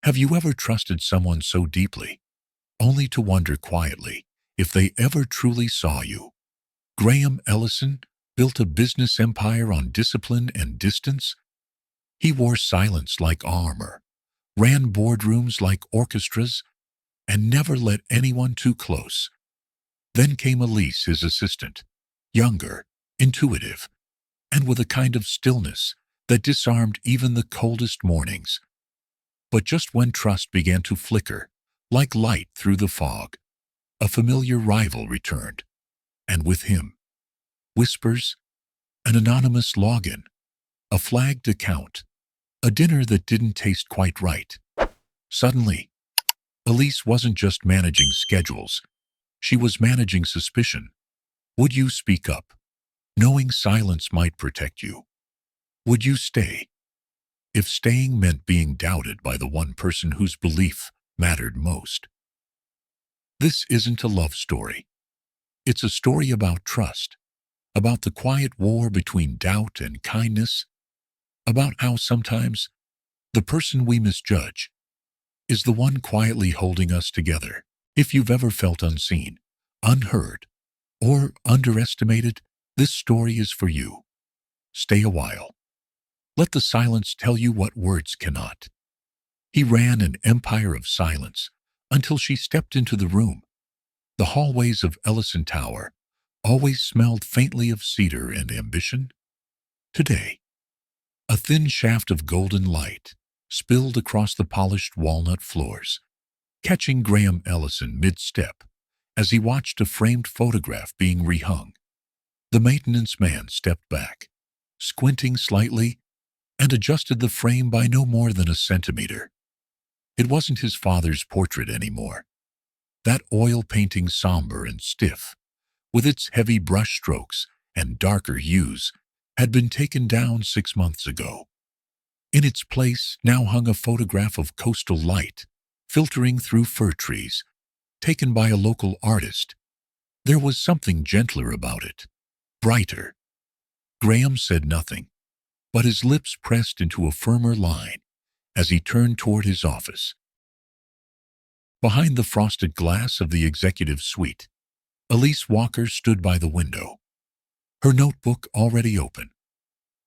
Have you ever trusted someone so deeply, only to wonder quietly if they ever truly saw you? Graham Ellison built a business empire on discipline and distance. He wore silence like armor, ran boardrooms like orchestras, and never let anyone too close. Then came Elise, his assistant, younger, intuitive, and with a kind of stillness that disarmed even the coldest mornings. But just when trust began to flicker, like light through the fog, a familiar rival returned, and with him, whispers, an anonymous login, a flagged account, a dinner that didn't taste quite right. Suddenly, Elise wasn't just managing schedules, she was managing suspicion. Would you speak up, knowing silence might protect you? Would you stay, if staying meant being doubted by the one person whose belief mattered most? This isn't a love story. It's a story about trust, about the quiet war between doubt and kindness, about how sometimes the person we misjudge is the one quietly holding us together. If you've ever felt unseen, unheard, or underestimated, this story is for you. Stay a while. Let the silence tell you what words cannot. He ran an empire of silence until she stepped into the room. The hallways of Ellison Tower always smelled faintly of cedar and ambition. Today, a thin shaft of golden light spilled across the polished walnut floors, catching Graham Ellison mid-step as he watched a framed photograph being rehung. The maintenance man stepped back, squinting slightly, and adjusted the frame by no more than a centimeter. It wasn't his father's portrait anymore. That oil painting, somber and stiff, with its heavy brush strokes and darker hues, had been taken down 6 months ago. In its place now hung a photograph of coastal light, filtering through fir trees, taken by a local artist. There was something gentler about it, brighter. Graham said nothing, but his lips pressed into a firmer line as he turned toward his office. Behind the frosted glass of the executive suite, Elise Walker stood by the window, her notebook already open.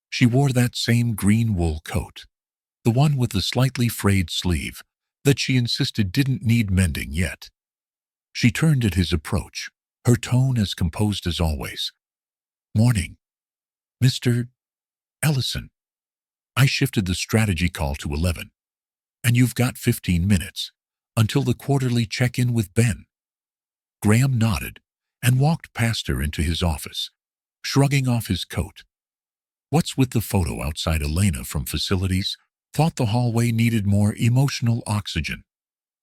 She wore that same green wool coat, the one with the slightly frayed sleeve that she insisted didn't need mending yet. She turned at his approach, her tone as composed as always. "Morning, Mr. Ellison. I shifted the strategy call to 11, and you've got 15 minutes until the quarterly check-in with Ben." Graham nodded and walked past her into his office, shrugging off his coat. What's with the photo outside? Elena from facilities thought the hallway needed more emotional oxygen.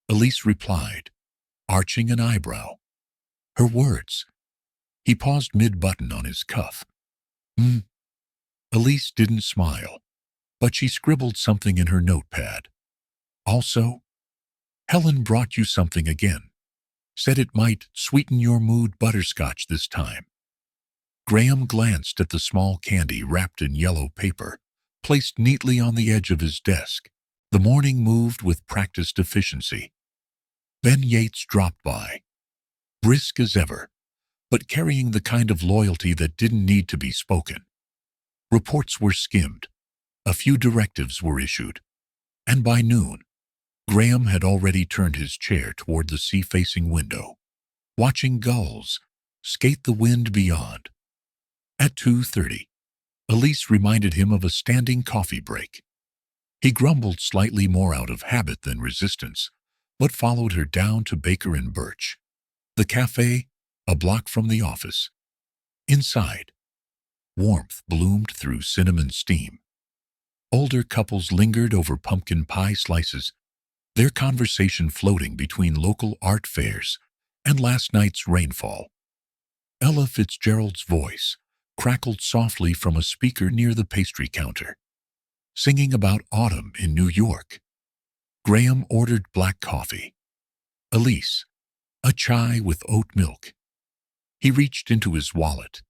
Elise replied, arching an eyebrow. Her words. He paused mid-button on his cuff. Elise didn't smile, but she scribbled something in her notepad. Also, Helen brought you something again. Said it might sweeten your mood. Butterscotch this time. Graham glanced at the small candy wrapped in yellow paper, placed neatly on the edge of his desk. The morning moved with practiced efficiency. Ben Yates dropped by, brisk as ever, but carrying the kind of loyalty that didn't need to be spoken. Reports were skimmed, a few directives were issued, and by noon, Graham had already turned his chair toward the sea-facing window, watching gulls skate the wind beyond. At 2:30, Elise reminded him of a standing coffee break. He grumbled slightly more out of habit than resistance, but followed her down to Baker and Birch, the cafe a block from the office. Inside, warmth bloomed through cinnamon steam. Older couples lingered over pumpkin pie slices, their conversation floating between local art fairs and last night's rainfall. Ella Fitzgerald's voice crackled softly from a speaker near the pastry counter, singing about autumn in New York. Graham ordered black coffee. Elise, a chai with oat milk. He reached into his wallet,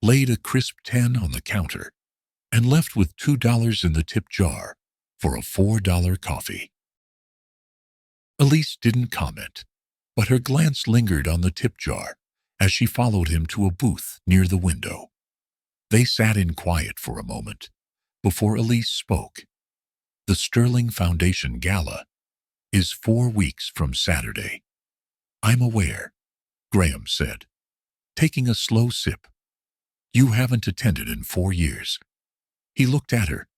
laid a crisp 10 on the counter, and left with $2 in the tip jar for a $4 coffee. Elise didn't comment, but her glance lingered on the tip jar as she followed him to a booth near the window. They sat in quiet for a moment before Elise spoke. The Sterling Foundation Gala is 4 weeks from Saturday. I'm aware, Graham said, taking a slow sip. You haven't attended in 4 years. He looked at her.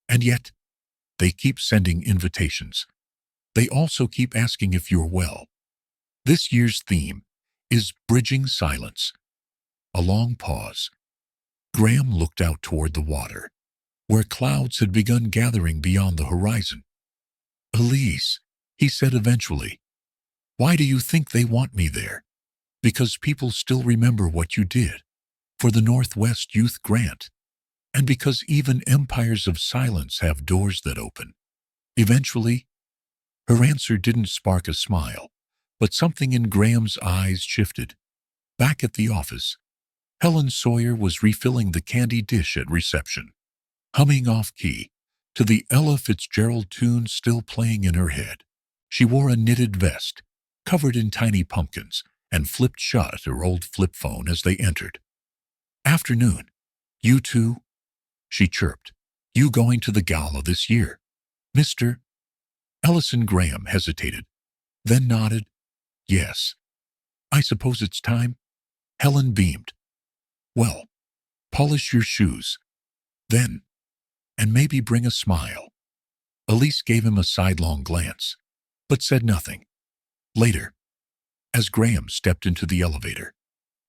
And yet, they keep sending invitations. They also keep asking if you're well. This year's theme is Bridging Silence. A long pause. Graham looked out toward the water, where clouds had begun gathering beyond the horizon. Elise, he said eventually, why do you think they want me there? Because people still remember what you did for the Northwest Youth Grant, and because even empires of silence have doors that open. Eventually, her answer didn't spark a smile, but something in Graham's eyes shifted. Back at the office, Helen Sawyer was refilling the candy dish at reception, humming off-key to the Ella Fitzgerald tune still playing in her head. She wore a knitted vest, covered in tiny pumpkins, and flipped shut her old flip phone as they entered. Afternoon. You two? She chirped. You going to the gala this year, Mr. Ellison? Graham hesitated, then nodded. Yes. I suppose it's time. Helen beamed. Well, polish your shoes. Then, and maybe bring a smile. Elise gave him a sidelong glance, but said nothing. Later, as Graham stepped into the elevator,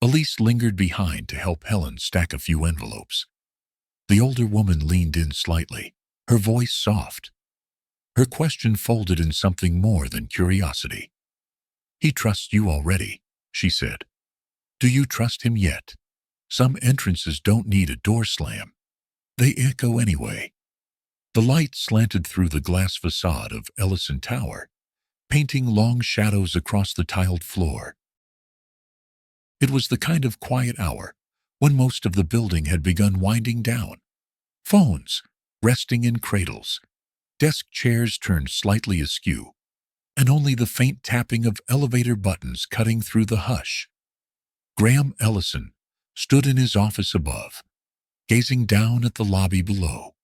Elise lingered behind to help Helen stack a few envelopes. The older woman leaned in slightly, her voice soft. Her question folded in something more than curiosity. He trusts you already, she said. Do you trust him yet? Some entrances don't need a door slam. They echo anyway. The light slanted through the glass facade of Ellison Tower, painting long shadows across the tiled floor. It was the kind of quiet hour when most of the building had begun winding down. Phones resting in cradles, desk chairs turned slightly askew, and only the faint tapping of elevator buttons cutting through the hush. Graham Ellison stood in his office above, gazing down at the lobby below,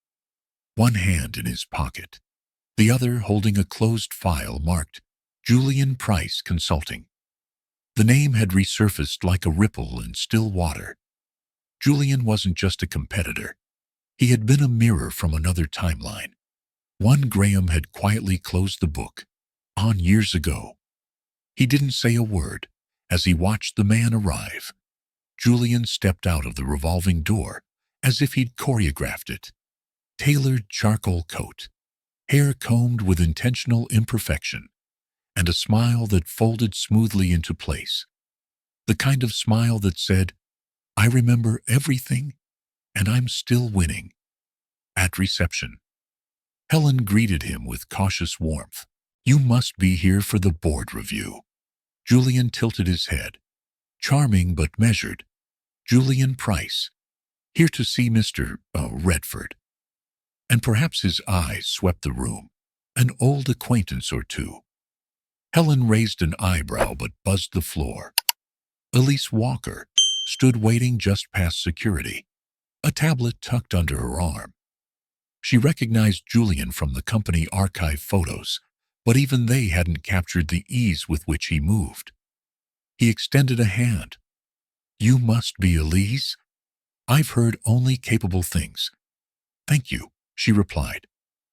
one hand in his pocket, the other holding a closed file marked Julian Price Consulting. The name had resurfaced like a ripple in still water. Julian wasn't just a competitor. He had been a mirror from another timeline, one Graham had quietly closed the book on years ago. He didn't say a word as he watched the man arrive. Julian stepped out of the revolving door as if he'd choreographed it. Tailored charcoal coat, hair combed with intentional imperfection, and a smile that folded smoothly into place. The kind of smile that said, I remember everything, and I'm still winning. At reception, Helen greeted him with cautious warmth. You must be here for the board review. Julian tilted his head. Charming but measured. Julian Price. Here to see Mr. Redford. And perhaps his eyes swept the room. An old acquaintance or two. Helen raised an eyebrow but buzzed the floor. Elise Walker stood waiting just past security, a tablet tucked under her arm. She recognized Julian from the company archive photos, but even they hadn't captured the ease with which he moved. He extended a hand. You must be Elise? I've heard only capable things. Thank you, she replied,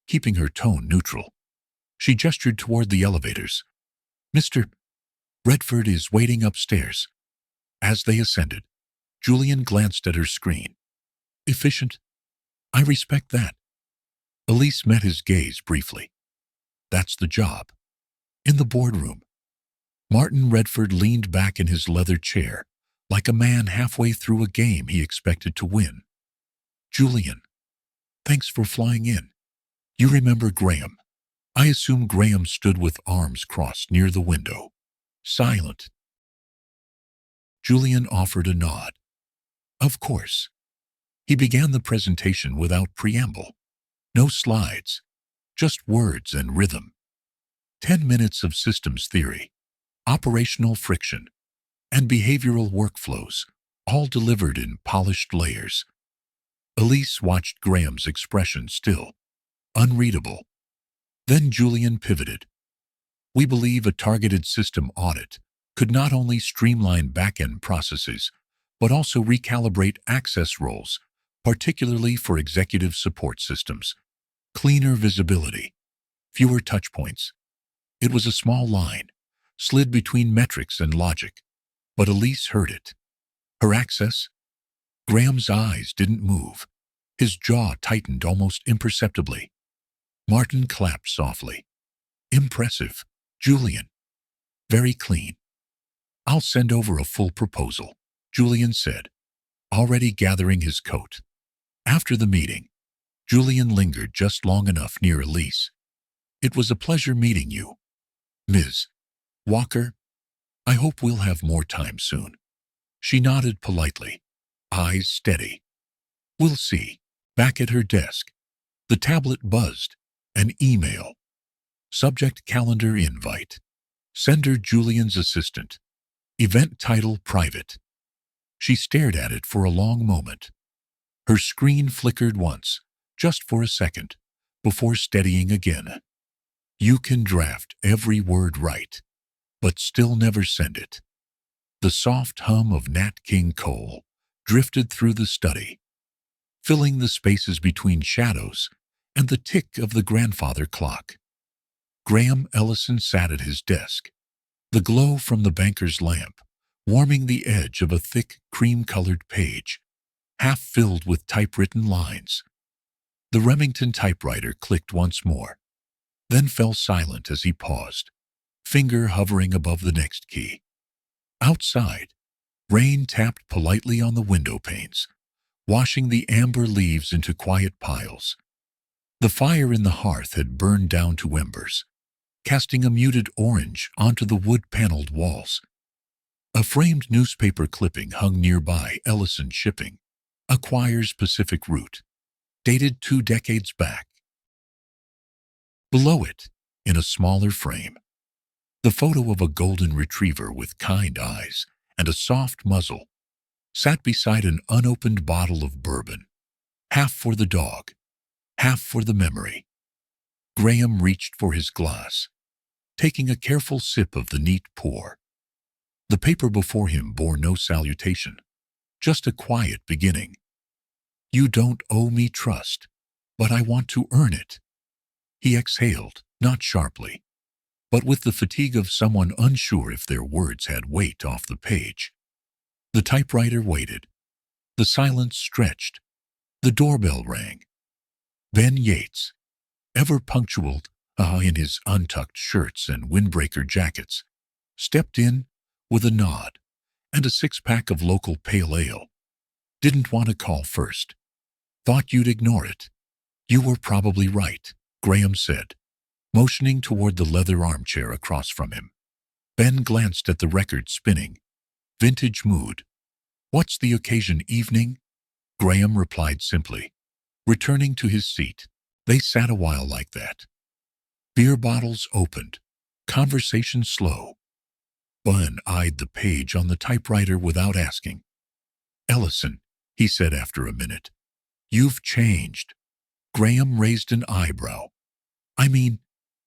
keeping her tone neutral. She gestured toward the elevators. Mr. Redford is waiting upstairs. As they ascended, Julian glanced at her screen. Efficient? I respect that. Elise met his gaze briefly. That's the job. In the boardroom, Martin Redford leaned back in his leather chair, like a man halfway through a game he expected to win. Julian, thanks for flying in. You remember Graham? I assume Graham stood with arms crossed near the window, silent. Julian offered a nod. Of course. He began the presentation without preamble. No slides, just words and rhythm. 10 minutes of systems theory, operational friction, and behavioral workflows, all delivered in polished layers. Elise watched Graham's expression still, unreadable. Then Julian pivoted. We believe a targeted system audit could not only streamline back-end processes, but also recalibrate access roles, particularly for executive support systems. Cleaner visibility, fewer touchpoints. It was a small line, slid between metrics and logic, but Elise heard it. Her access? Graham's eyes didn't move. His jaw tightened almost imperceptibly. Martin clapped softly. Impressive, Julian. Very clean. I'll send over a full proposal, Julian said, already gathering his coat. After the meeting, Julian lingered just long enough near Elise. It was a pleasure meeting you, Ms. Walker. I hope we'll have more time soon. She nodded politely, eyes steady. We'll see. Back at her desk, the tablet buzzed. An email. Subject calendar invite. Sender Julian's assistant. Event title private. She stared at it for a long moment. Her screen flickered once, just for a second, before steadying again. You can draft every word right, but still never send it. The soft hum of Nat King Cole drifted through the study, filling the spaces between shadows and the tick of the grandfather clock. Graham Ellison sat at his desk, the glow from the banker's lamp warming the edge of a thick, cream-colored page, half filled with typewritten lines. The Remington typewriter clicked once more, then fell silent as he paused, finger hovering above the next key. Outside, rain tapped politely on the window panes, washing the amber leaves into quiet piles. The fire in the hearth had burned down to embers, casting a muted orange onto the wood-paneled walls. A framed newspaper clipping hung nearby. Ellison Shipping acquires Pacific Route, dated 2 decades back. Below it, in a smaller frame, the photo of a golden retriever with kind eyes and a soft muzzle sat beside an unopened bottle of bourbon, half for the dog, half for the memory. Graham reached for his glass, taking a careful sip of the neat pour. The paper before him bore no salutation, just a quiet beginning. You don't owe me trust, but I want to earn it. He exhaled, not sharply, but with the fatigue of someone unsure if their words had weight off the page. The typewriter waited. The silence stretched. The doorbell rang. Ben Yates, ever punctual in his untucked shirts and windbreaker jackets, stepped in with a nod and a 6-pack of local pale ale. Didn't want to call first. Thought you'd ignore it. You were probably right, Graham said, motioning toward the leather armchair across from him. Ben glanced at the record spinning. Vintage mood. What's the occasion? Evening? Graham replied simply, returning to his seat. They sat a while like that. Beer bottles opened, conversation slow. Ben eyed the page on the typewriter without asking. Ellison, he said after a minute. You've changed. Graham raised an eyebrow. I mean,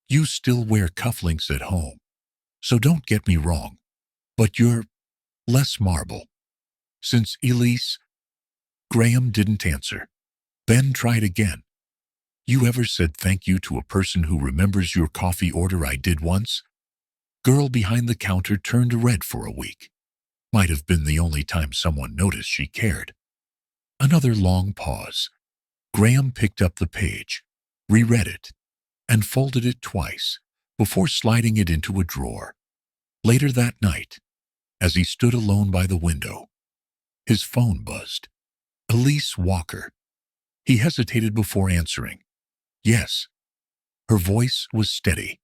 you still wear cufflinks at home, so don't get me wrong, but you're less marble. Since Elise? Graham didn't answer. Ben tried again. You ever said thank you to a person who remembers your coffee order? I did once. Girl behind the counter turned red for a week. Might have been the only time someone noticed she cared. Another long pause. Graham picked up the page, reread it, and folded it twice before sliding it into a drawer. Later that night, as he stood alone by the window, his phone buzzed. Elise Walker. He hesitated before answering. Yes. Her voice was steady.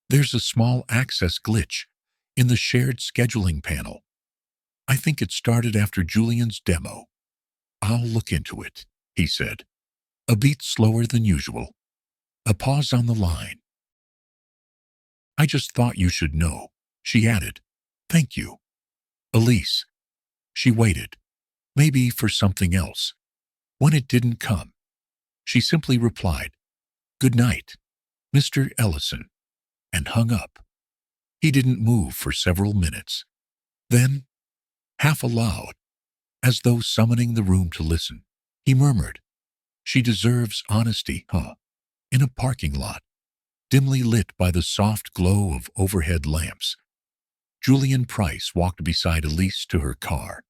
There's a small access glitch in the shared scheduling panel. I think it started after Julian's demo. I'll look into it, he said, a beat slower than usual. A pause on the line. I just thought you should know, she added. Thank you. Elise. She waited, maybe for something else. When it didn't come, she simply replied, Good night, Mr. Ellison, and hung up. He didn't move for several minutes. Then, half aloud, as though summoning the room to listen, he murmured, She deserves honesty, huh? In a parking lot, dimly lit by the soft glow of overhead lamps, Julian Price walked beside Elise to her car.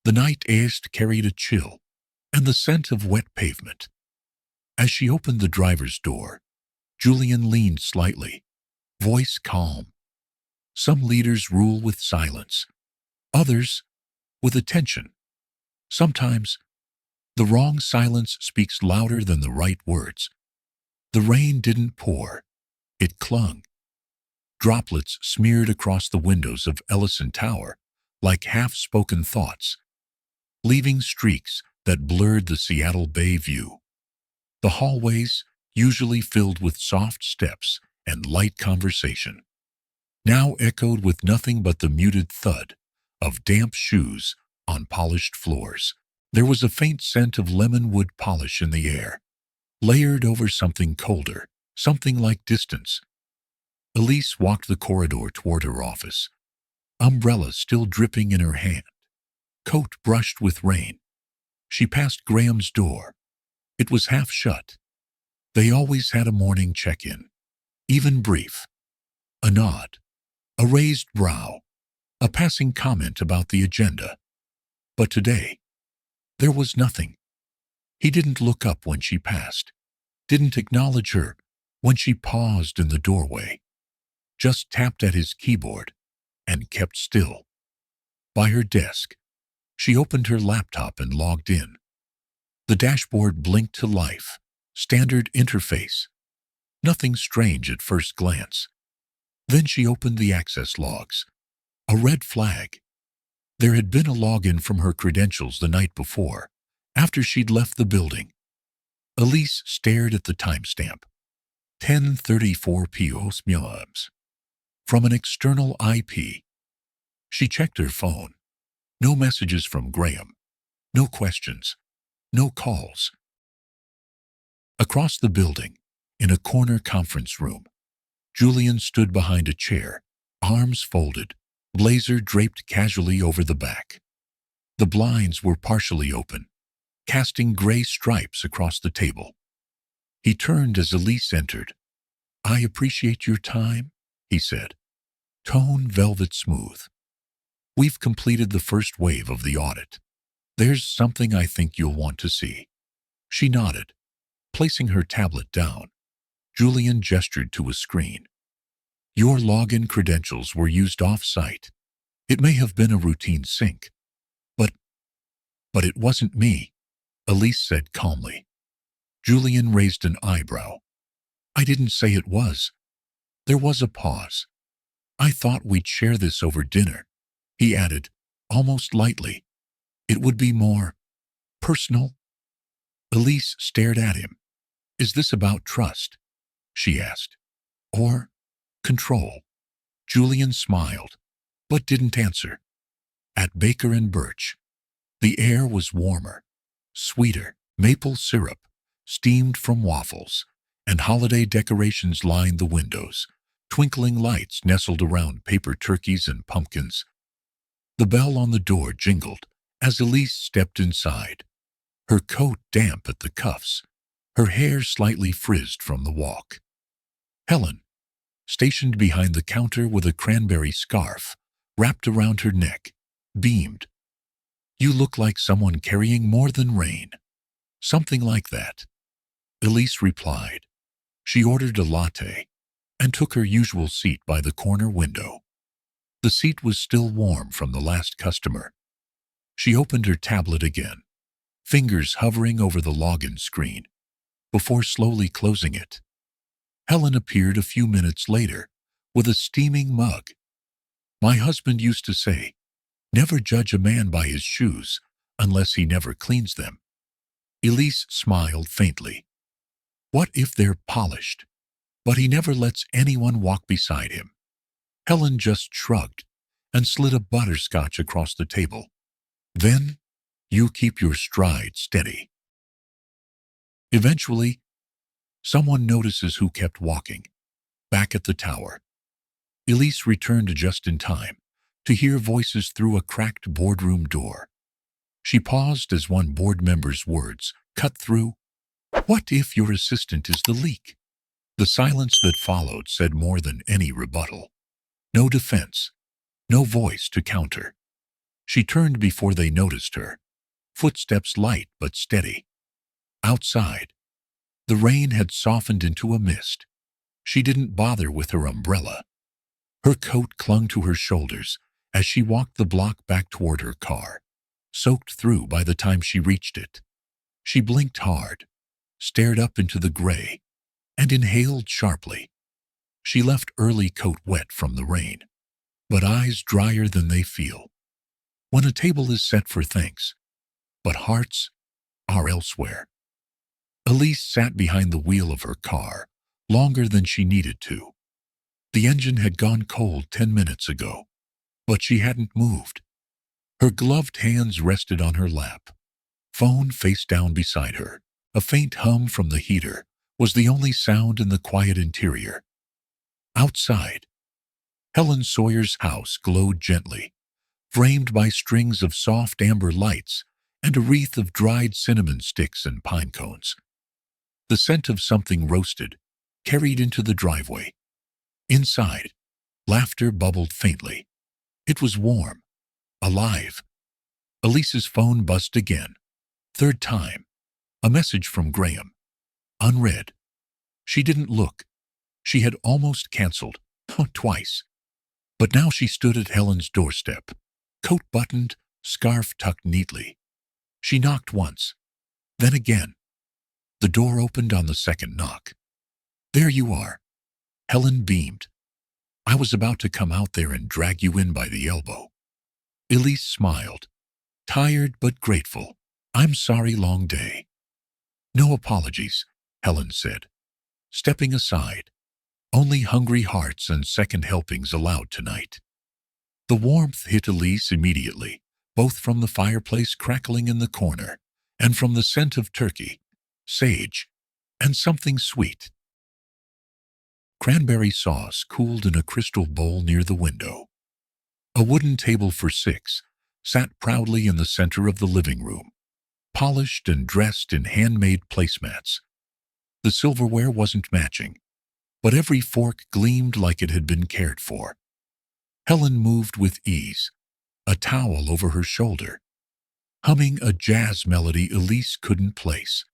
The night air carried a chill and the scent of wet pavement. As she opened the driver's door, Julian leaned slightly, voice calm. Some leaders rule with silence, others with attention. Sometimes, the wrong silence speaks louder than the right words. The rain didn't pour, it clung. Droplets smeared across the windows of Ellison Tower like half-spoken thoughts, leaving streaks that blurred the Seattle Bay view. The hallways, usually filled with soft steps and light conversation, now echoed with nothing but the muted thud of damp shoes on polished floors. There was a faint scent of lemon wood polish in the air, layered over something colder, something like distance. Elise walked the corridor toward her office, umbrella still dripping in her hand, coat brushed with rain. She passed Graham's door. It was half shut. They always had a morning check-in, even brief. A nod, a raised brow, a passing comment about the agenda. But today, there was nothing. He didn't look up when she passed, didn't acknowledge her when she paused in the doorway, just tapped at his keyboard and kept still. By her desk, she opened her laptop and logged in. The dashboard blinked to life, standard interface. Nothing strange at first glance. Then she opened the access logs. A red flag. There had been a login from her credentials the night before, after she'd left the building. Elise stared at the timestamp. 10:34 p.m. From an external IP. She checked her phone. No messages from Graham. No questions. No calls. Across the building, in a corner conference room, Julian stood behind a chair, arms folded, blazer draped casually over the back. The blinds were partially open, casting gray stripes across the table. He turned as Elise entered. I appreciate your time, he said, tone velvet smooth. We've completed the first wave of the audit. There's something I think you'll want to see. She nodded, placing her tablet down. Julian gestured to a screen. Your login credentials were used off-site. It may have been a routine sync, but it wasn't me, Elise said calmly. Julian raised an eyebrow. I didn't say it was. There was a pause. I thought we'd share this over dinner, he added, almost lightly. It would be more personal. Elise stared at him. Is this about trust? She asked. Or control? Julian smiled, but didn't answer. At Baker and Birch, the air was warmer, sweeter, maple syrup, steamed from waffles, and holiday decorations lined the windows. Twinkling lights nestled around paper turkeys and pumpkins. The bell on the door jingled as Elise stepped inside, her coat damp at the cuffs, her hair slightly frizzed from the walk. Helen, stationed behind the counter with a cranberry scarf wrapped around her neck, beamed. You look like someone carrying more than rain. Something like that. Elise replied. She ordered a latte and took her usual seat by the corner window. The seat was still warm from the last customer. She opened her tablet again, fingers hovering over the login screen, before slowly closing it. Helen appeared a few minutes later with a steaming mug. My husband used to say, never judge a man by his shoes unless he never cleans them. Elise smiled faintly. What if they're polished? but he never lets anyone walk beside him. Helen just shrugged and slid a butterscotch across the table. Then, you keep your stride steady. Eventually, someone notices who kept walking. Back at the tower, Elise returned just in time to hear voices through a cracked boardroom door. She paused as one board member's words cut through. "What if your assistant is the leak?" The silence that followed said more than any rebuttal. No defense, no voice to counter. She turned before they noticed her, footsteps light but steady. Outside, the rain had softened into a mist. She didn't bother with her umbrella. Her coat clung to her shoulders as she walked the block back toward her car, soaked through by the time she reached it. She blinked hard, stared up into the gray, and inhaled sharply. She left early coat wet from the rain, but eyes drier than they feel. When a table is set for thanks, but hearts are elsewhere. Elise sat behind the wheel of her car longer than she needed to. The engine had gone cold 10 minutes ago, but she hadn't moved. Her gloved hands rested on her lap, phone face down beside her. A faint hum from the heater was the only sound in the quiet interior. Outside, Helen Sawyer's house glowed gently, framed by strings of soft amber lights and a wreath of dried cinnamon sticks and pine cones. The scent of something roasted carried into the driveway. Inside, laughter bubbled faintly. It was warm, alive. Elise's phone buzzed again. Third time. A message from Graham. Unread. She didn't look. She had almost canceled. Twice. But now she stood at Helen's doorstep, coat buttoned, scarf tucked neatly. She knocked once, then again. The door opened on the second knock. "There you are." Helen beamed. "I was about to come out there and drag you in by the elbow." Elise smiled, tired but grateful. "I'm sorry, long day." "No apologies," Helen said, stepping aside. "Only hungry hearts and second helpings allowed tonight." The warmth hit Elise immediately, both from the fireplace crackling in the corner and from the scent of turkey, sage, and something sweet. Cranberry sauce cooled in a crystal bowl near the window. A wooden table for 6 sat proudly in the center of the living room, polished and dressed in handmade placemats. The silverware wasn't matching, but every fork gleamed like it had been cared for. Helen moved with ease, a towel over her shoulder, humming a jazz melody Elise couldn't place.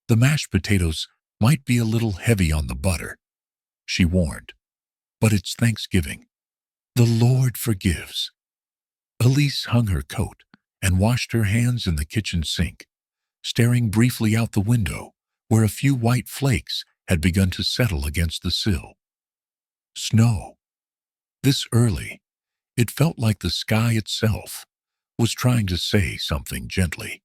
"The mashed potatoes might be a little heavy on the butter," she warned, "but it's Thanksgiving. The Lord forgives." Elise hung her coat and washed her hands in the kitchen sink, staring briefly out the window where a few white flakes had begun to settle against the sill. Snow. This early, it felt like the sky itself was trying to say something gently.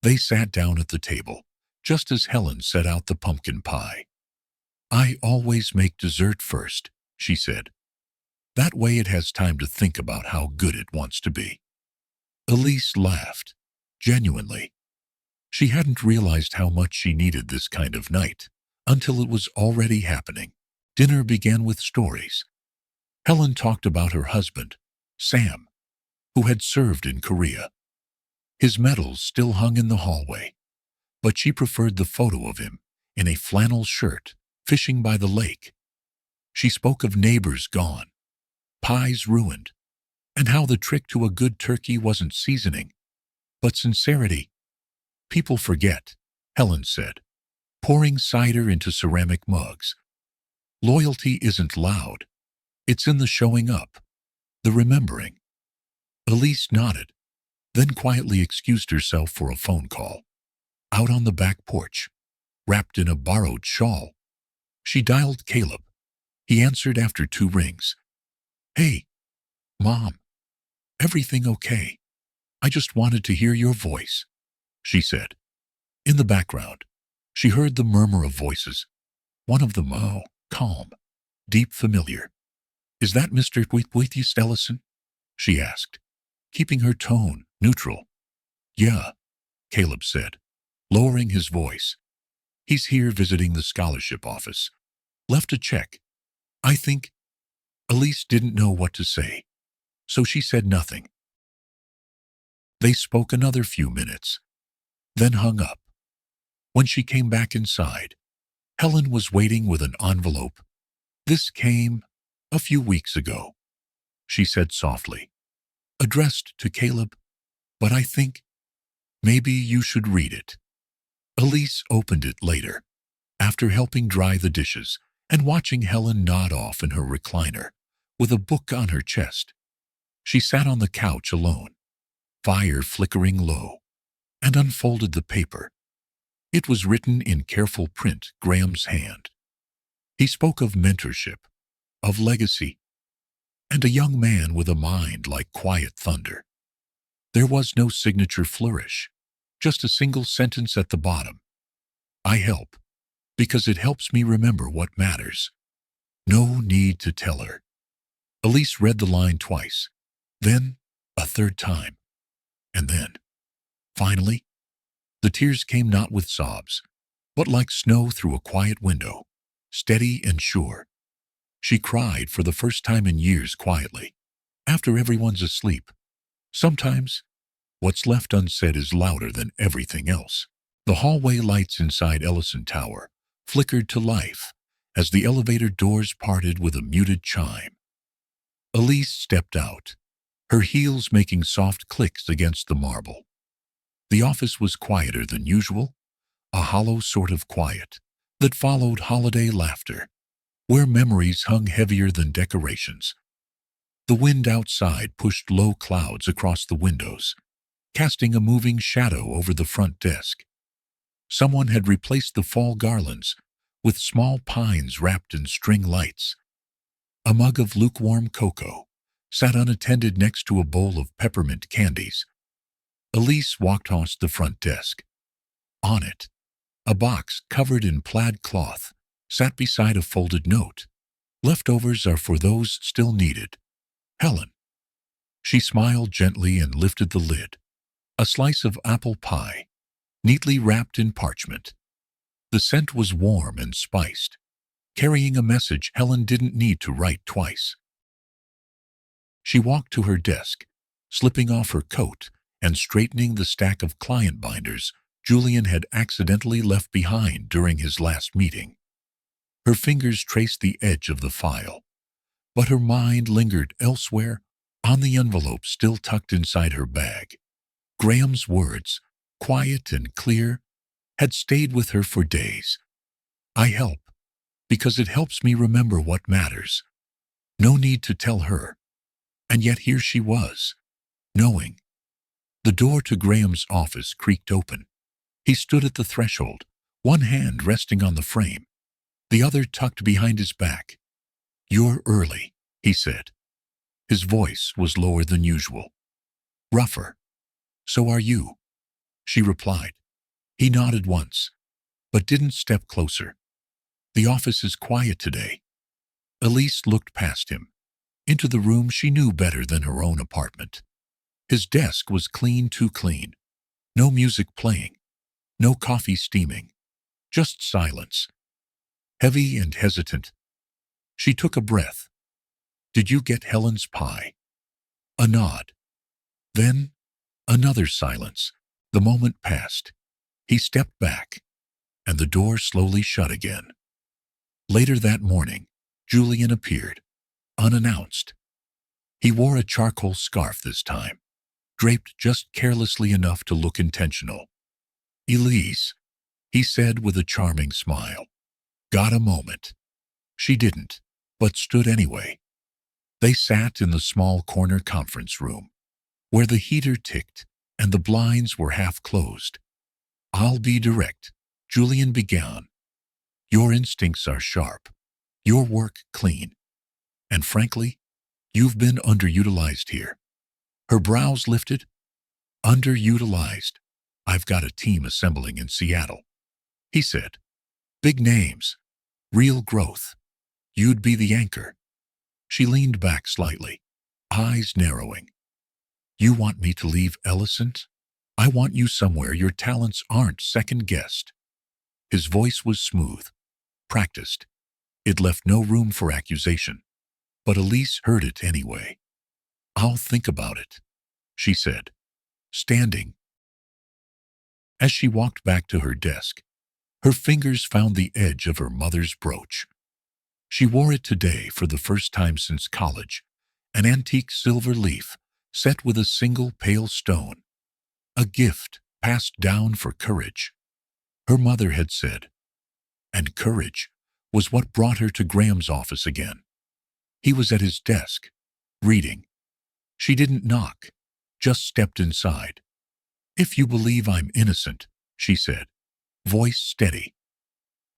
They sat down at the table, just as Helen set out the pumpkin pie. "I always make dessert first," she said. "That way it has time to think about how good it wants to be." Elise laughed, genuinely. She hadn't realized how much she needed this kind of night until it was already happening. Dinner began with stories. Helen talked about her husband, Sam, who had served in Korea. His medals still hung in the hallway, but she preferred the photo of him in a flannel shirt, fishing by the lake. She spoke of neighbors gone, pies ruined, and how the trick to a good turkey wasn't seasoning, but sincerity. "People forget," Helen said, pouring cider into ceramic mugs. "Loyalty isn't loud. It's in the showing up, the remembering." Elise nodded, then quietly excused herself for a phone call. Out on the back porch, wrapped in a borrowed shawl, she dialed Caleb. He answered after 2 rings. "Hey, Mom. Everything okay? I just wanted to hear your voice," she said. In the background, she heard the murmur of voices. One of them, calm, deep, familiar. Is that Mr. Wheaties, Ellison? She asked, keeping her tone neutral. Yeah, Caleb said, lowering his voice. He's here visiting the scholarship office. Left a check. I think. Elise didn't know what to say, so she said nothing. They spoke another few minutes, then hung up. When she came back inside, Helen was waiting with an envelope. This came a few weeks ago, she said softly. Addressed to Caleb, but I think maybe you should read it. Elise opened it later, after helping dry the dishes and watching Helen nod off in her recliner, with a book on her chest. She sat on the couch alone, fire flickering low, and unfolded the paper. It was written in careful print, Graham's hand. He spoke of mentorship, of legacy, and a young man with a mind like quiet thunder. There was no signature flourish, just a single sentence at the bottom. I help, because it helps me remember what matters. No need to tell her. Elise read the line twice, then a third time, and then, finally, the tears came not with sobs, but like snow through a quiet window, steady and sure. She cried for the first time in years quietly, after everyone's asleep. Sometimes, what's left unsaid is louder than everything else. The hallway lights inside Ellison Tower flickered to life as the elevator doors parted with a muted chime. Elise stepped out, her heels making soft clicks against the marble. The office was quieter than usual, a hollow sort of quiet that followed holiday laughter, where memories hung heavier than decorations. The wind outside pushed low clouds across the windows, casting a moving shadow over the front desk. Someone had replaced the fall garlands with small pines wrapped in string lights. A mug of lukewarm cocoa sat unattended next to a bowl of peppermint candies. Elise walked past the front desk. On it, a box covered in plaid cloth sat beside a folded note. Leftovers are for those still needed. Helen. She smiled gently and lifted the lid. A slice of apple pie, neatly wrapped in parchment. The scent was warm and spiced, carrying a message Helen didn't need to write twice. She walked to her desk, slipping off her coat and straightening the stack of client binders Julian had accidentally left behind during his last meeting. Her fingers traced the edge of the file, but her mind lingered elsewhere, on the envelope still tucked inside her bag. Graham's words, quiet and clear, had stayed with her for days. I help, because it helps me remember what matters. No need to tell her. And yet here she was, knowing. The door to Graham's office creaked open. He stood at the threshold, one hand resting on the frame, the other tucked behind his back. You're early, he said. His voice was lower than usual. Rougher. So are you, she replied. He nodded once, but didn't step closer. The office is quiet today. Elise looked past him, into the room she knew better than her own apartment. His desk was clean, too clean. No music playing, no coffee steaming, just silence. Heavy and hesitant. She took a breath. Did you get Helen's pie? A nod. Then, another silence. The moment passed. He stepped back, and the door slowly shut again. Later that morning, Julian appeared, unannounced. He wore a charcoal scarf this time, draped just carelessly enough to look intentional. Elise, he said with a charming smile. Got a moment. She didn't, but stood anyway. They sat in the small corner conference room, where the heater ticked and the blinds were half closed. I'll be direct, Julian began. Your instincts are sharp, your work clean, and frankly, you've been underutilized here. Her brows lifted. Underutilized. I've got a team assembling in Seattle, he said. Big names. Real growth. You'd be the anchor. She leaned back slightly, eyes narrowing. You want me to leave Ellison? I want you somewhere your talents aren't second-guessed. His voice was smooth, practiced. It left no room for accusation. But Elise heard it anyway. I'll think about it, she said, standing. As she walked back to her desk, her fingers found the edge of her mother's brooch. She wore it today for the first time since college, an antique silver leaf set with a single pale stone, a gift passed down for courage. Her mother had said, and courage was what brought her to Graham's office again. He was at his desk, reading. She didn't knock, just stepped inside. If you believe I'm innocent, she said, voice steady.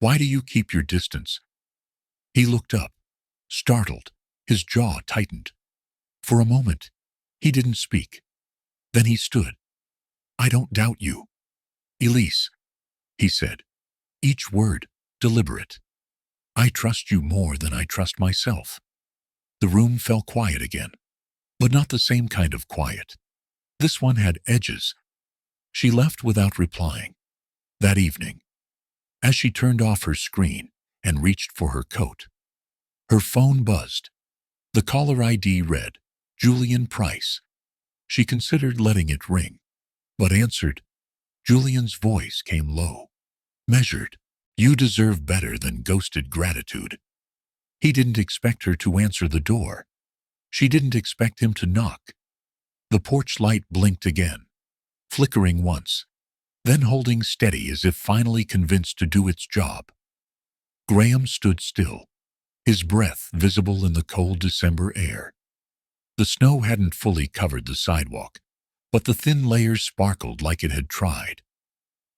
Why do you keep your distance? He looked up, startled, his jaw tightened. For a moment, he didn't speak. Then he stood. I don't doubt you. Elise, he said, each word deliberate. I trust you more than I trust myself. The room fell quiet again, but not the same kind of quiet. This one had edges. She left without replying. That evening, as she turned off her screen and reached for her coat, her phone buzzed. The caller ID read, Julian Price. She considered letting it ring, but answered. Julian's voice came low, measured. You deserve better than ghosted gratitude. He didn't expect her to answer the door. She didn't expect him to knock. The porch light blinked again, flickering once, then holding steady as if finally convinced to do its job. Graham stood still, his breath visible in the cold December air. The snow hadn't fully covered the sidewalk, but the thin layers sparkled like it had tried.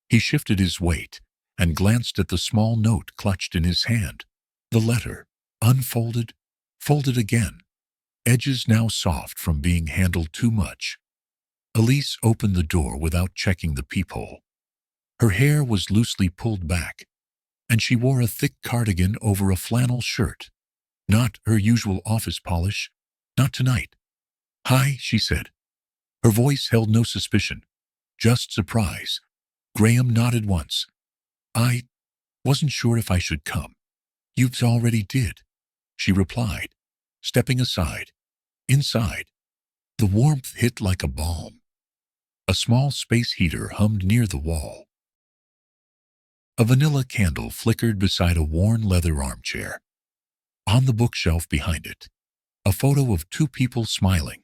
He shifted his weight and glanced at the small note clutched in his hand. The letter, unfolded, folded again, edges now soft from being handled too much. Elise opened the door without checking the peephole. Her hair was loosely pulled back, and she wore a thick cardigan over a flannel shirt. Not her usual office polish, not tonight. Hi, she said. Her voice held no suspicion, just surprise. Graham nodded once. I wasn't sure if I should come. You've already did, she replied, stepping aside. Inside, the warmth hit like a balm. A small space heater hummed near the wall. A vanilla candle flickered beside a worn leather armchair. On the bookshelf behind it, a photo of two people smiling,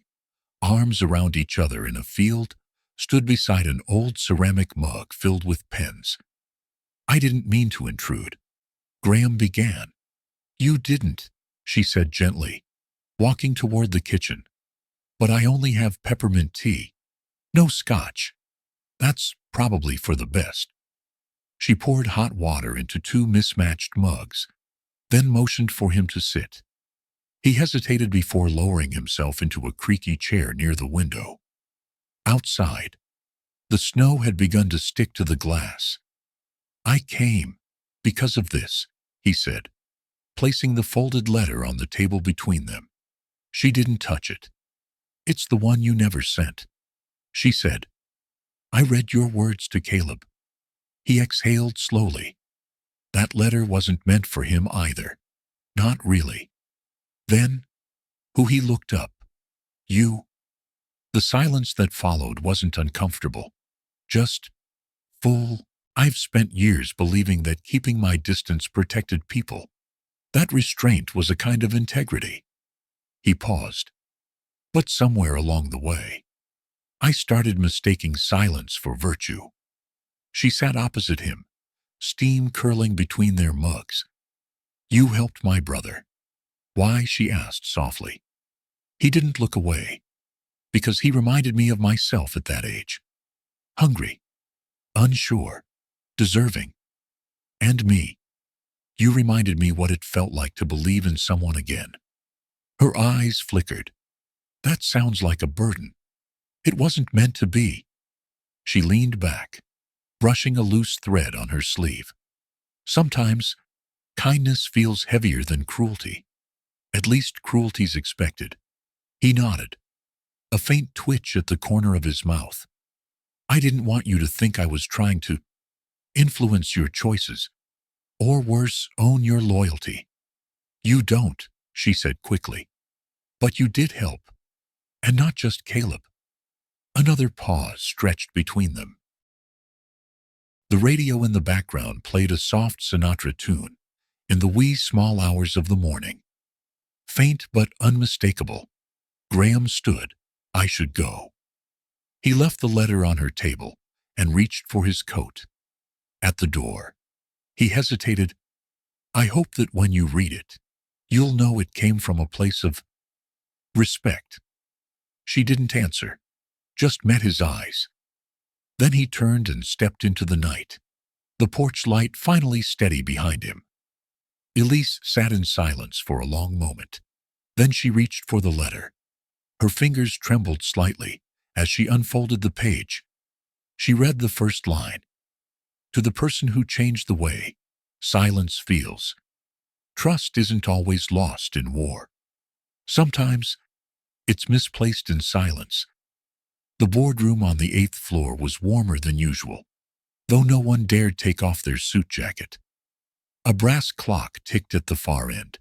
arms around each other in a field, stood beside an old ceramic mug filled with pens. I didn't mean to intrude, Graham began. You didn't, she said gently, walking toward the kitchen. But I only have peppermint tea. No scotch. That's probably for the best. She poured hot water into two mismatched mugs, then motioned for him to sit. He hesitated before lowering himself into a creaky chair near the window. Outside, the snow had begun to stick to the glass. I came because of this, he said, placing the folded letter on the table between them. She didn't touch it. It's the one you never sent, she said. I read your words to Caleb. He exhaled slowly. That letter wasn't meant for him either. Not really. Then, who he looked up. You. The silence that followed wasn't uncomfortable. Just full. I've spent years believing that keeping my distance protected people. That restraint was a kind of integrity. He paused. But somewhere along the way, I started mistaking silence for virtue. She sat opposite him, steam curling between their mugs. You helped my brother. Why? She asked softly. He didn't look away, because he reminded me of myself at that age. Hungry, unsure, deserving. And me. You reminded me what it felt like to believe in someone again. Her eyes flickered. That sounds like a burden. It wasn't meant to be. She leaned back, brushing a loose thread on her sleeve. Sometimes, Kindness feels heavier than cruelty. At least cruelty's expected. He nodded, a faint twitch at the corner of his mouth. I didn't want you to think I was trying to influence your choices, or worse, own your loyalty. You don't, she said quickly. But you did help. And not just Caleb. Another pause stretched between them. The radio in the background played a soft Sinatra tune in the wee small hours of the morning. Faint but unmistakable. Graham stood. I should go. He left the letter on her table and reached for his coat. At the door, he hesitated. I hope that when you read it, you'll know it came from a place of respect. She didn't answer, just met his eyes. Then he turned and stepped into the night, the porch light finally steady behind him. Elise sat in silence for a long moment. Then she reached for the letter. Her fingers trembled slightly as she unfolded the page. She read the first line. To the person who changed the way silence feels. Trust isn't always lost in war. Sometimes it's misplaced in silence. The boardroom on the 8th floor was warmer than usual, though no one dared take off their suit jacket. A brass clock ticked at the far end,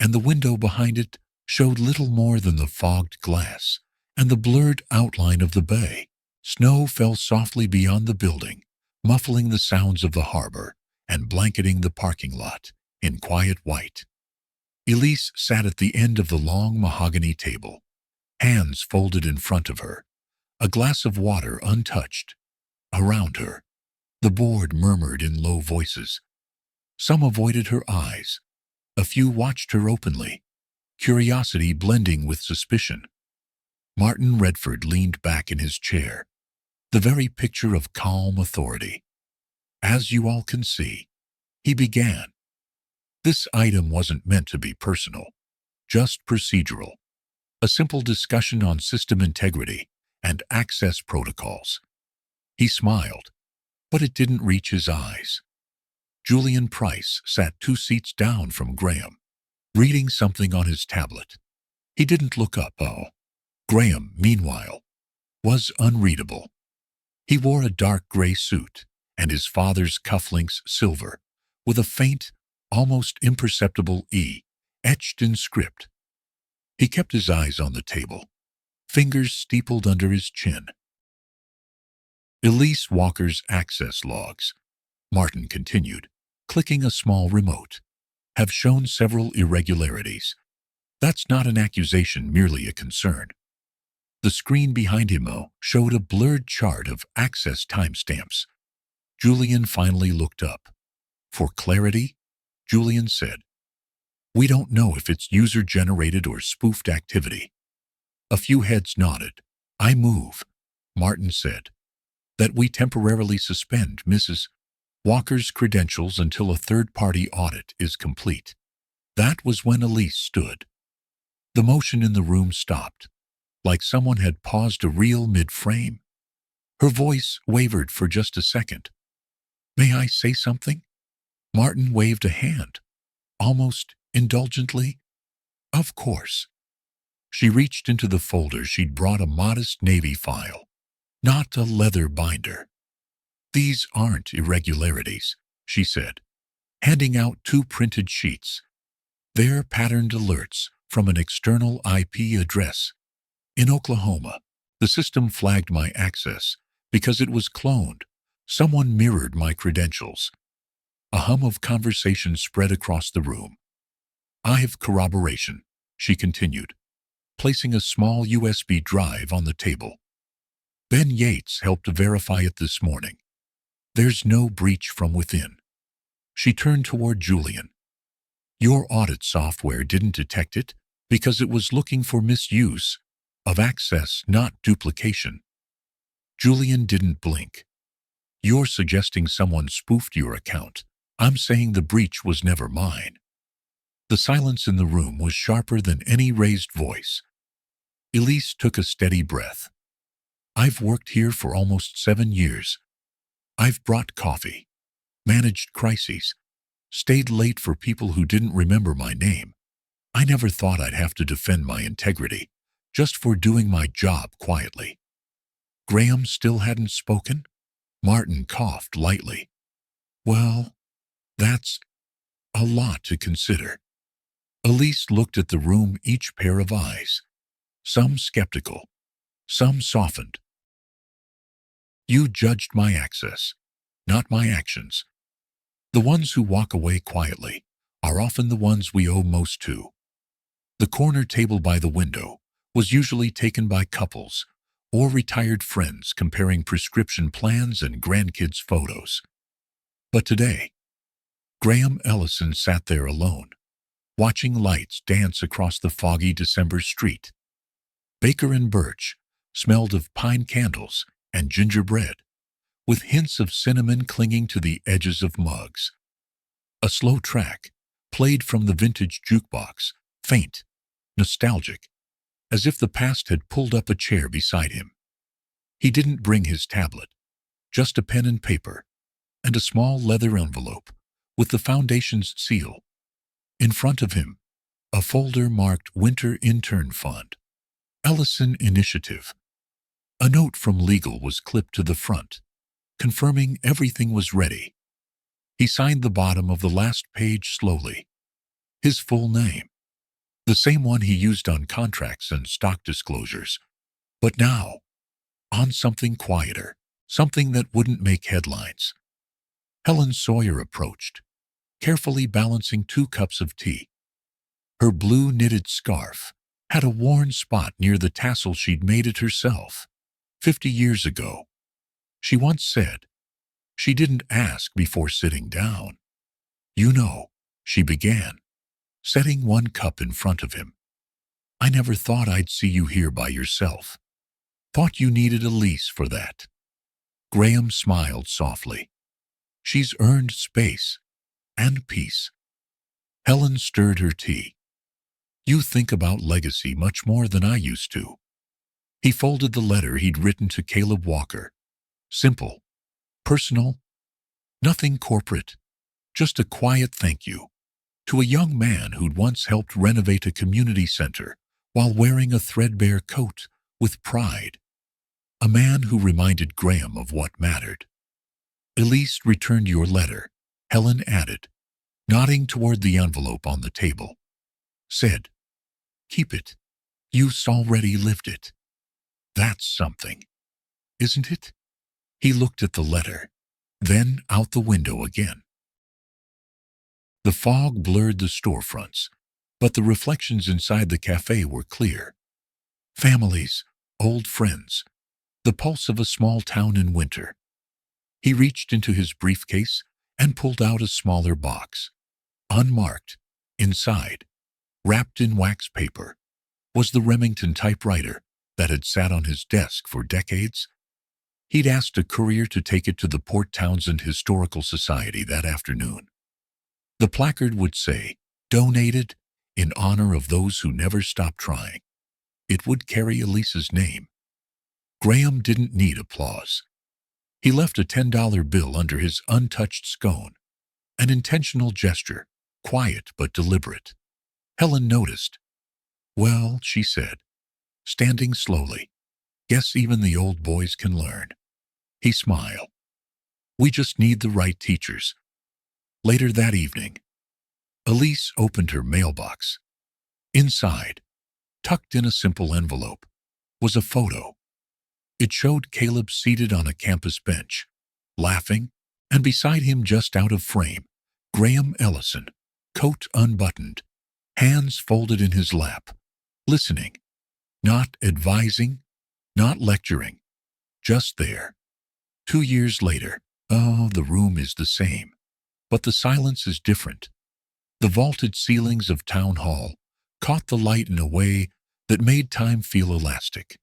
and the window behind it showed little more than the fogged glass and the blurred outline of the bay. Snow fell softly beyond the building, muffling the sounds of the harbor and blanketing the parking lot in quiet white. Elise sat at the end of the long mahogany table, hands folded in front of her, a glass of water untouched. Around her, the board murmured in low voices. Some avoided her eyes. A few watched her openly, curiosity blending with suspicion. Martin Redford leaned back in his chair, the very picture of calm authority. As you all can see, he began. This item wasn't meant to be personal, just procedural. A simple discussion on system integrity and access protocols. He smiled, but it didn't reach his eyes. Julian Price sat 2 seats down from Graham, reading something on his tablet. He didn't look up. Graham, meanwhile, was unreadable. He wore a dark gray suit, and his father's cufflinks silver, with a faint, almost imperceptible E etched in script. He kept his eyes on the table, fingers steepled under his chin. Elise Walker's access logs, Martin continued, clicking a small remote, have shown several irregularities. That's not an accusation, merely a concern. The screen behind him showed a blurred chart of access timestamps. Julian finally looked up. For clarity, Julian said, we don't know if it's user-generated or spoofed activity. A few heads nodded. I move, Martin said, that we temporarily suspend Mrs. Walker's credentials until a third-party audit is complete. That was when Elise stood. The motion in the room stopped, like someone had paused a reel mid-frame. Her voice wavered for just a second. May I say something? Martin waved a hand, almost indulgently. Of course. She reached into the folder she'd brought, a modest navy file, not a leather binder. These aren't irregularities, she said, handing out 2 printed sheets. They're patterned alerts from an external IP address. In Oklahoma, the system flagged my access because it was cloned. Someone mirrored my credentials. A hum of conversation spread across the room. I have corroboration, she continued, placing a small USB drive on the table. Ben Yates helped to verify it this morning. There's no breach from within. She turned toward Julian. Your audit software didn't detect it because it was looking for misuse of access, not duplication. Julian didn't blink. You're suggesting someone spoofed your account. I'm saying the breach was never mine. The silence in the room was sharper than any raised voice. Elise took a steady breath. I've worked here for almost 7 years. I've brought coffee, managed crises, stayed late for people who didn't remember my name. I never thought I'd have to defend my integrity just for doing my job quietly. Graham still hadn't spoken? Martin coughed lightly. Well, that's a lot to consider. Elise looked at the room, each pair of eyes, some skeptical, some softened. You judged my access, not my actions. The ones who walk away quietly are often the ones we owe most to. The corner table by the window was usually taken by couples or retired friends comparing prescription plans and grandkids' photos. But today, Graham Ellison sat there alone, watching lights dance across the foggy December street. Baker and Birch smelled of pine candles and gingerbread, with hints of cinnamon clinging to the edges of mugs. A slow track played from the vintage jukebox, faint, nostalgic, as if the past had pulled up a chair beside him. He didn't bring his tablet, just a pen and paper, and a small leather envelope with the foundation's seal. In front of him, a folder marked Winter Intern Fund, Ellison Initiative. A note from legal was clipped to the front, confirming everything was ready. He signed the bottom of the last page slowly. His full name, the same one he used on contracts and stock disclosures, but now on something quieter, something that wouldn't make headlines. Helen Sawyer approached, carefully balancing 2 cups of tea. Her blue knitted scarf had a worn spot near the tassel she'd made it herself 50 years ago. She once said, she didn't ask before sitting down. You know, she began, setting 1 cup in front of him. I never thought I'd see you here by yourself. Thought you needed Elise for that. Graham smiled softly. She's earned space and peace. Helen stirred her tea. You think about legacy much more than I used to. He folded the letter he'd written to Caleb Walker. Simple, personal, nothing corporate, just a quiet thank you to a young man who'd once helped renovate a community center while wearing a threadbare coat with pride. A man who reminded Graham of what mattered. Elise returned your letter, Helen added, nodding toward the envelope on the table. Said, keep it. You've already lived it. That's something, isn't it? He looked at the letter, then out the window again. The fog blurred the storefronts, but the reflections inside the cafe were clear. Families, old friends, the pulse of a small town in winter. He reached into his briefcase and pulled out a smaller box. Unmarked, inside, wrapped in wax paper, was the Remington typewriter that had sat on his desk for decades. He'd asked a courier to take it to the Port Townsend Historical Society that afternoon. The placard would say, donated in honor of those who never stopped trying. It would carry Elise's name. Graham didn't need applause. He left a $10 bill under his untouched scone, an intentional gesture, quiet but deliberate. Helen noticed. Well, she said, standing slowly, guess even the old boys can learn. He smiled. We just need the right teachers. Later that evening, Elise opened her mailbox. Inside, tucked in a simple envelope, was a photo. It showed Caleb seated on a campus bench, laughing, and beside him, just out of frame, Graham Ellison, coat unbuttoned, hands folded in his lap, listening, not advising, not lecturing, just there. 2 years later, the room is the same, but the silence is different. The vaulted ceilings of Town Hall caught the light in a way that made time feel elastic.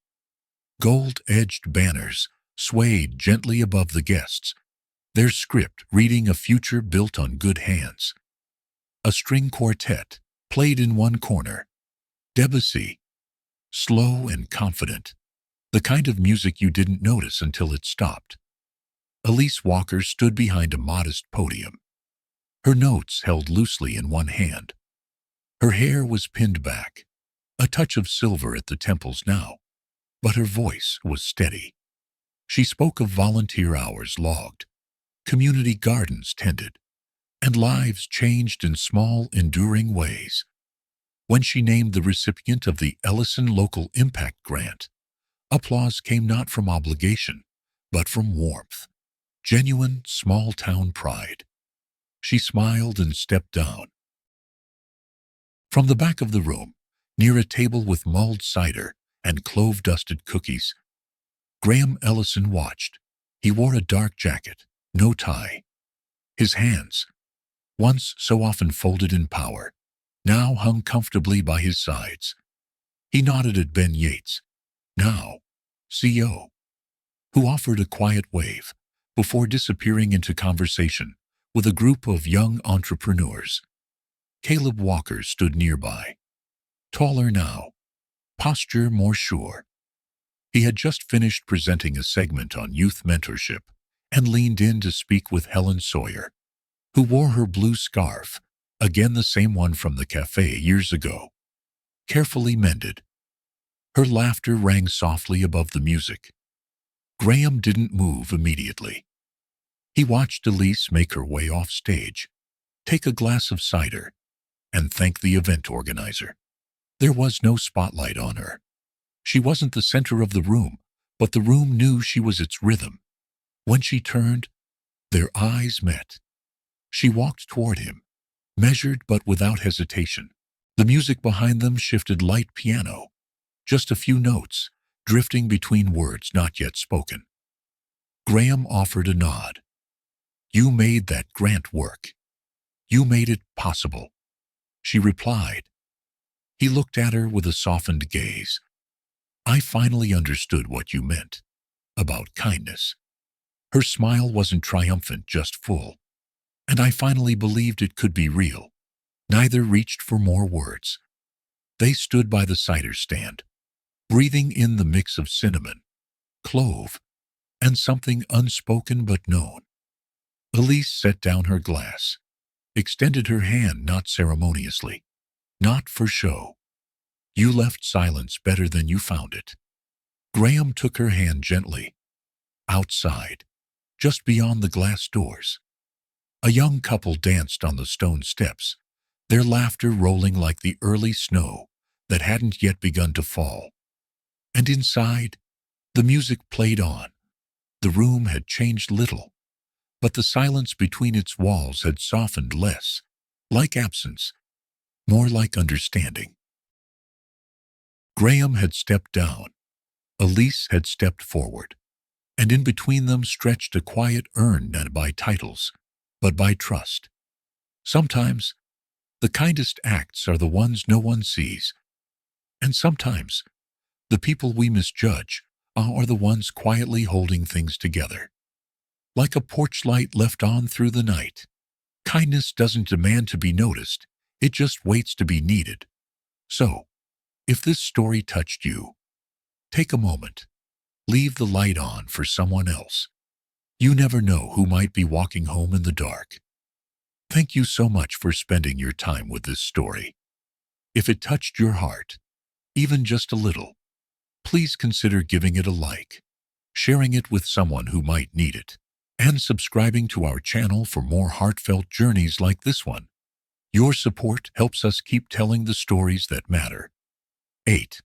Gold-edged banners swayed gently above the guests, their script reading a future built on good hands. A string quartet played in one corner, Debussy, slow and confident, the kind of music you didn't notice until it stopped. Elise Walker stood behind a modest podium. her notes held loosely in one hand. Her hair was pinned back, a touch of silver at the temples now, but her voice was steady. She spoke of volunteer hours logged, community gardens tended, and lives changed in small, enduring ways. When she named the recipient of the Ellison Local Impact Grant, applause came not from obligation, but from warmth, genuine small-town pride. She smiled and stepped down. From the back of the room, near a table with mulled cider and clove-dusted cookies, Graham Ellison watched. He wore a dark jacket, no tie. His hands, once so often folded in power, now hung comfortably by his sides. He nodded at Ben Yates, now CEO, who offered a quiet wave before disappearing into conversation with a group of young entrepreneurs. Caleb Walker stood nearby, taller now, posture more sure. He had just finished presenting a segment on youth mentorship and leaned in to speak with Helen Sawyer, who wore her blue scarf, again the same one from the cafe years ago, carefully mended. Her laughter rang softly above the music. Graham didn't move immediately. He watched Elise make her way off stage, take a glass of cider, and thank the event organizer. There was no spotlight on her. She wasn't the center of the room, but the room knew she was its rhythm. When she turned, their eyes met. She walked toward him, measured but without hesitation. The music behind them shifted light piano, just a few notes, drifting between words not yet spoken. Graham offered a nod. "You made that grant work. You made it possible," she replied. He looked at her with a softened gaze. "I finally understood what you meant about kindness." Her smile wasn't triumphant, just full. "And I finally believed it could be real." Neither reached for more words. They stood by the cider stand, breathing in the mix of cinnamon, clove, and something unspoken but known. Elise set down her glass, extended her hand not ceremoniously, not for show. "You left silence better than you found it." Graham took her hand gently. Outside, just beyond the glass doors, a young couple danced on the stone steps, their laughter rolling like the early snow that hadn't yet begun to fall. And inside, the music played on. The room had changed little, but the silence between its walls had softened less, like absence, more like understanding. Graham had stepped down. Elise had stepped forward, and in between them stretched a quiet urn not by titles, but by trust. Sometimes, the kindest acts are the ones no one sees, and sometimes, the people we misjudge are the ones quietly holding things together. Like a porch light left on through the night, kindness doesn't demand to be noticed, it just waits to be needed. So, if this story touched you, take a moment. Leave the light on for someone else. You never know who might be walking home in the dark. Thank you so much for spending your time with this story. If it touched your heart, even just a little, please consider giving it a like, sharing it with someone who might need it, and subscribing to our channel for more heartfelt journeys like this one. Your support helps us keep telling the stories that matter. 8.